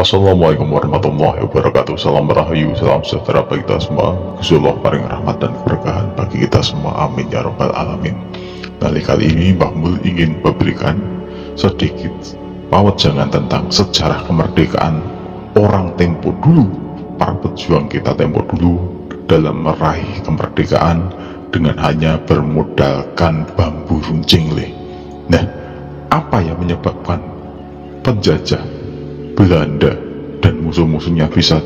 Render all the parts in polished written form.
Assalamualaikum warahmatullahi wabarakatuh. Salam rahayu, salam sejahtera bagi kita semua. Gusti Allah paring rahmat dan keberkahan bagi kita semua. Amin ya rabbal alamin. Kali ini Mbah Mul ingin memberikan sedikit pawajangan tentang sejarah kemerdekaan orang tempo dulu, para pejuang kita tempo dulu dalam meraih kemerdekaan dengan hanya bermodalkan bambu runcing. Nah, apa yang menyebabkan penjajah Belanda dan musuh-musuhnya bisa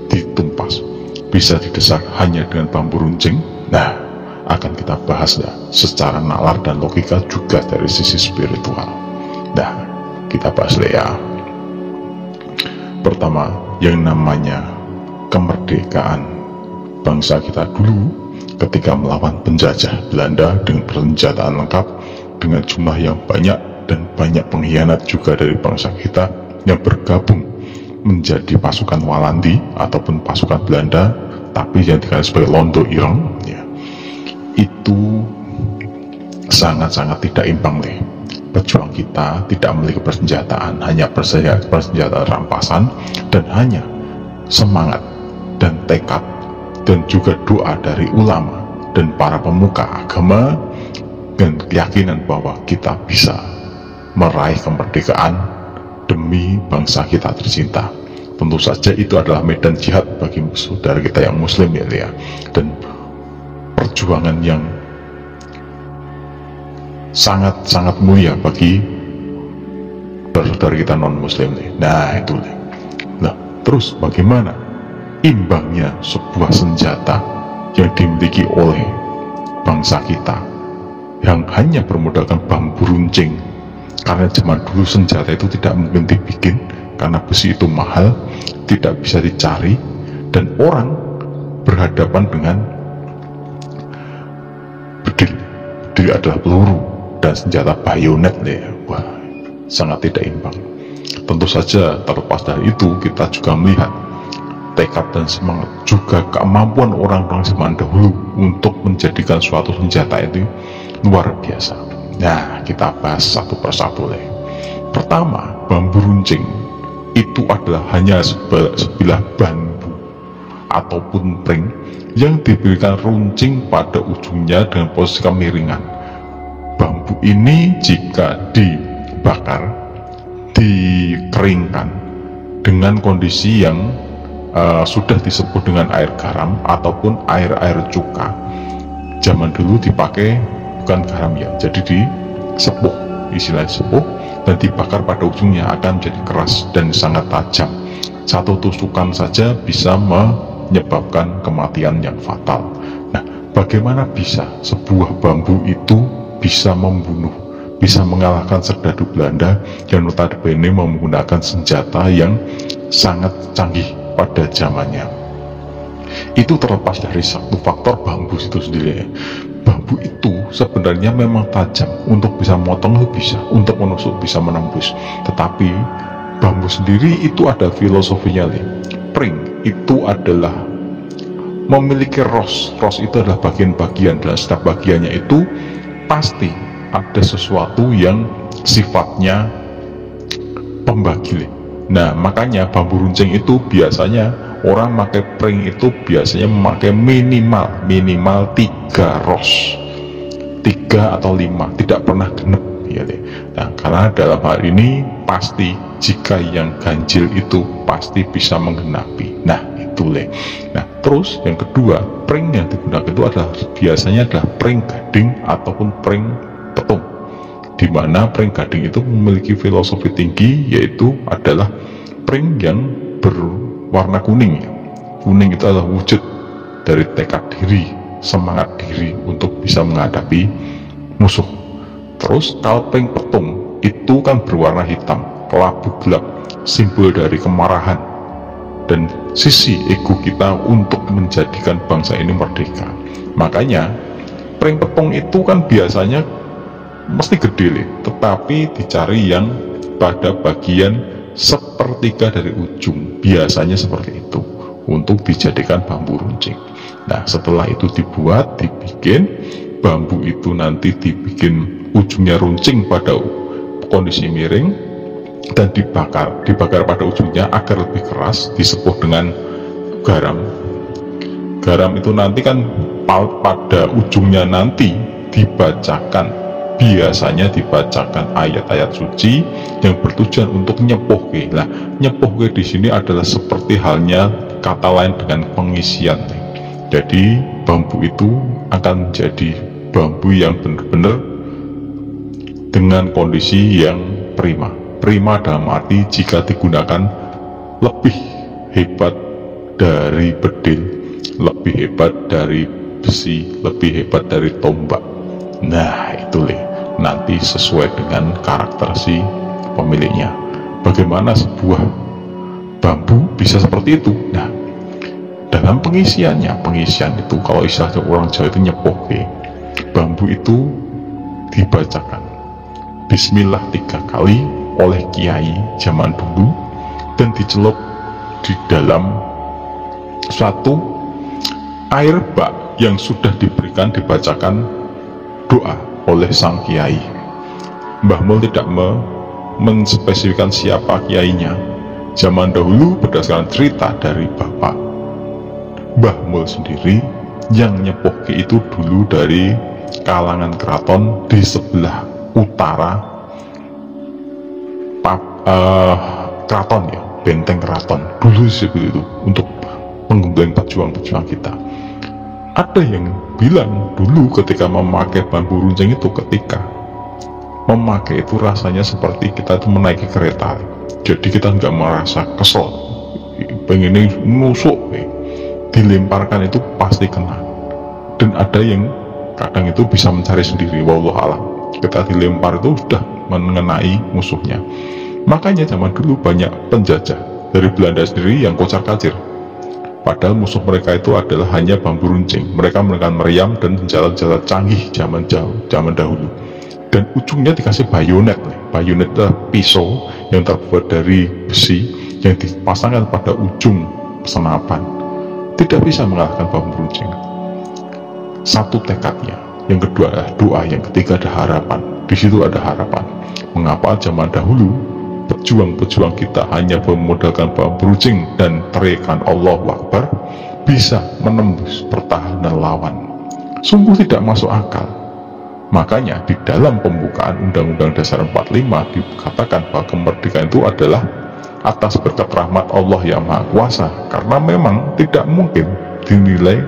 ditumpas, bisa didesak hanya dengan bambu runcing? Nah, akan kita bahas ya, secara nalar dan logika juga dari sisi spiritual. Nah, kita bahas ya. Pertama, yang namanya kemerdekaan bangsa kita dulu ketika melawan penjajah Belanda dengan persenjataan lengkap, dengan jumlah yang banyak dan banyak pengkhianat juga dari bangsa kita yang bergabung menjadi pasukan Walandi ataupun pasukan Belanda, tapi yang dikenal sebagai Londo Ireng ya, itu sangat-sangat tidak imbang. Pejuang kita tidak memiliki persenjataan, hanya persenjataan rampasan, dan hanya semangat dan tekad dan juga doa dari ulama dan para pemuka agama dan keyakinan bahwa kita bisa meraih kemerdekaan demi bangsa kita tercinta. Tentu saja itu adalah medan jihad bagi saudara kita yang muslim ya, dan perjuangan yang sangat-sangat mulia bagi saudara kita non muslim. Nah itu nah, terus bagaimana imbangnya sebuah senjata yang dimiliki oleh bangsa kita yang hanya bermodalkan bambu runcing? Karena zaman dulu senjata itu tidak mungkin dibikin, karena besi itu mahal, tidak bisa dicari, dan orang berhadapan dengan bedil. Bedil adalah peluru dan senjata bayonet ya. Wah, sangat tidak imbang. Tentu saja terlepas dari itu, kita juga melihat tekad dan semangat juga kemampuan orang-orang zaman dahulu untuk menjadikan suatu senjata itu luar biasa. Nah, kita bahas satu persatu. Pertama, bambu runcing itu adalah hanya sebilah bambu ataupun pring yang diberikan runcing pada ujungnya dengan posisi kemiringan. Bambu ini jika dibakar, dikeringkan dengan kondisi yang sudah disebut dengan air garam ataupun air cuka. Zaman dulu dipakai bukan garam ya, jadi disepuh, istilah sepuh, dan dibakar pada ujungnya akan menjadi keras dan sangat tajam. Satu tusukan saja bisa menyebabkan kematian yang fatal. Nah, bagaimana bisa sebuah bambu itu bisa membunuh, bisa mengalahkan serdadu Belanda yang notabene menggunakan senjata yang sangat canggih pada zamannya? Itu terlepas dari satu faktor bambu itu sendiri. Bambu itu sebenarnya memang tajam, untuk bisa memotong itu bisa, untuk menusuk bisa menembus, tetapi bambu sendiri itu ada filosofinya. Pring itu adalah memiliki ros itu adalah bagian-bagian, dan setiap bagiannya itu pasti ada sesuatu yang sifatnya pembagi. Nah, makanya bambu runcing itu biasanya orang memakai pring itu biasanya memakai minimal 3 ros, 3 atau 5, tidak pernah genep ya. Nah, karena dalam hal ini pasti jika yang ganjil itu pasti bisa menggenapi. Nah itu Nah, terus yang kedua, pring yang digunakan itu adalah biasanya adalah pring gading ataupun pring petung, dimana pring gading itu memiliki filosofi tinggi, yaitu adalah pring yang berwarna kuning. Kuning itu adalah wujud dari tekad diri, semangat diri untuk bisa menghadapi musuh. Terus kalau pring petung itu kan berwarna hitam, kelabu gelap, simbol dari kemarahan dan sisi ego kita untuk menjadikan bangsa ini merdeka. Makanya pring petung itu kan biasanya mesti gede, tetapi dicari yang pada bagian sepertiga dari ujung, biasanya seperti itu, untuk dijadikan bambu runcing. Nah, setelah itu dibikin bambu itu nanti dibikin ujungnya runcing pada kondisi miring, dan dibakar pada ujungnya agar lebih keras, disepuh dengan garam. Garam itu nanti kan pada ujungnya nanti biasanya dibacakan ayat-ayat suci yang bertujuan untuk nyepuhke. Nah, nyepuhke di sini adalah seperti halnya kata lain dengan pengisian. Jadi bambu itu akan menjadi bambu yang benar-benar dengan kondisi yang prima. Prima dalam arti jika digunakan lebih hebat dari bedil, lebih hebat dari besi, lebih hebat dari tombak. Nah, itu nanti sesuai dengan karakter si pemiliknya. Bagaimana sebuah bambu bisa seperti itu? Nah, dalam pengisian itu kalau istilahnya orang Jawa itu nyepuhke. Bambu itu dibacakan Bismillah 3 kali oleh kiai zaman dulu dan dicelup di dalam suatu air bak yang sudah dibacakan doa oleh sang kiai. Mbah Mul tidak menspesifikkan siapa kiainya. Zaman dahulu berdasarkan cerita dari bapak Mbah Mul sendiri yang nyepuhke itu dulu dari kalangan keraton di sebelah utara keraton ya, benteng keraton dulu seperti itu untuk menggembleng pejuang-pejuang kita. Ada yang bilang dulu ketika memakai bambu runcing itu, ketika memakai itu rasanya seperti kita itu menaiki kereta. Jadi kita nggak merasa kesel, pengen nusuk, dilemparkan itu pasti kena. Dan ada yang kadang itu bisa mencari sendiri, wallahu alam. Kita dilempar itu sudah mengenai musuhnya. Makanya zaman dulu banyak penjajah dari Belanda sendiri yang kocar-kacir. Padahal musuh mereka itu adalah hanya bambu runcing. Mereka menggunakan meriam dan senjata-senjata canggih zaman dahulu. Dan ujungnya dikasih bayonet. Bayonet adalah pisau yang terbuat dari besi yang dipasangkan pada ujung senapan. Tidak bisa mengalahkan bambu runcing. Satu tekadnya. Yang kedua adalah doa. Yang ketiga ada harapan. Di situ ada harapan. Mengapa zaman dahulu pejuang-pejuang kita hanya bermodalkan bambu runcing dan teriakan Allahu Akbar bisa menembus pertahanan lawan? Sungguh tidak masuk akal. Makanya di dalam pembukaan Undang-Undang Dasar 45 dikatakan bahwa kemerdekaan itu adalah atas berkat rahmat Allah yang Maha Kuasa, karena memang tidak mungkin dinilai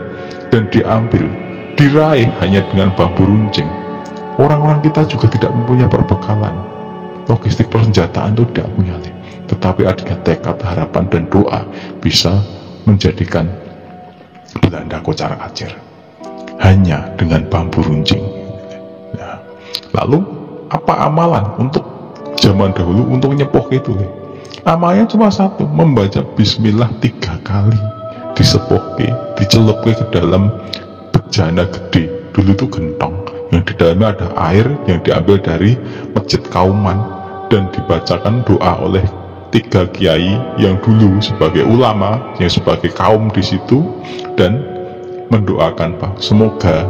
dan diraih hanya dengan bambu runcing. Orang-orang kita juga tidak mempunyai perbekalan, logistik persenjataan itu tidak punya. Tetapi ada tekad, harapan dan doa bisa menjadikan Belanda kocar-kacir hanya dengan bambu runcing. Nah, lalu apa amalan untuk zaman dahulu untuk nyepuh itu? Amalnya cuma satu, membaca Bismillah 3 kali, disepuhke, dicelupke ke dalam bejana gede. Dulu itu gentong yang di dalamnya ada air yang diambil dari masjid kauman dan dibacakan doa oleh 3 kiai yang dulu sebagai ulama, yang sebagai kaum di situ, dan mendoakan semoga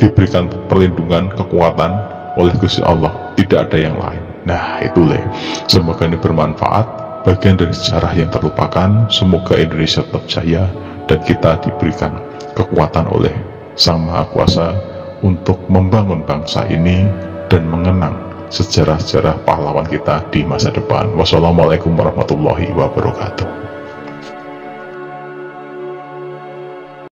diberikan perlindungan, kekuatan oleh Gusti Allah, tidak ada yang lain. Nah, itulah. Semoga ini bermanfaat, bagian dari sejarah yang terlupakan. Semoga Indonesia tetap jaya dan kita diberikan kekuatan oleh Sang Maha Kuasa untuk membangun bangsa ini dan mengenang sejarah-sejarah pahlawan kita di masa depan. Wassalamualaikum warahmatullahi wabarakatuh.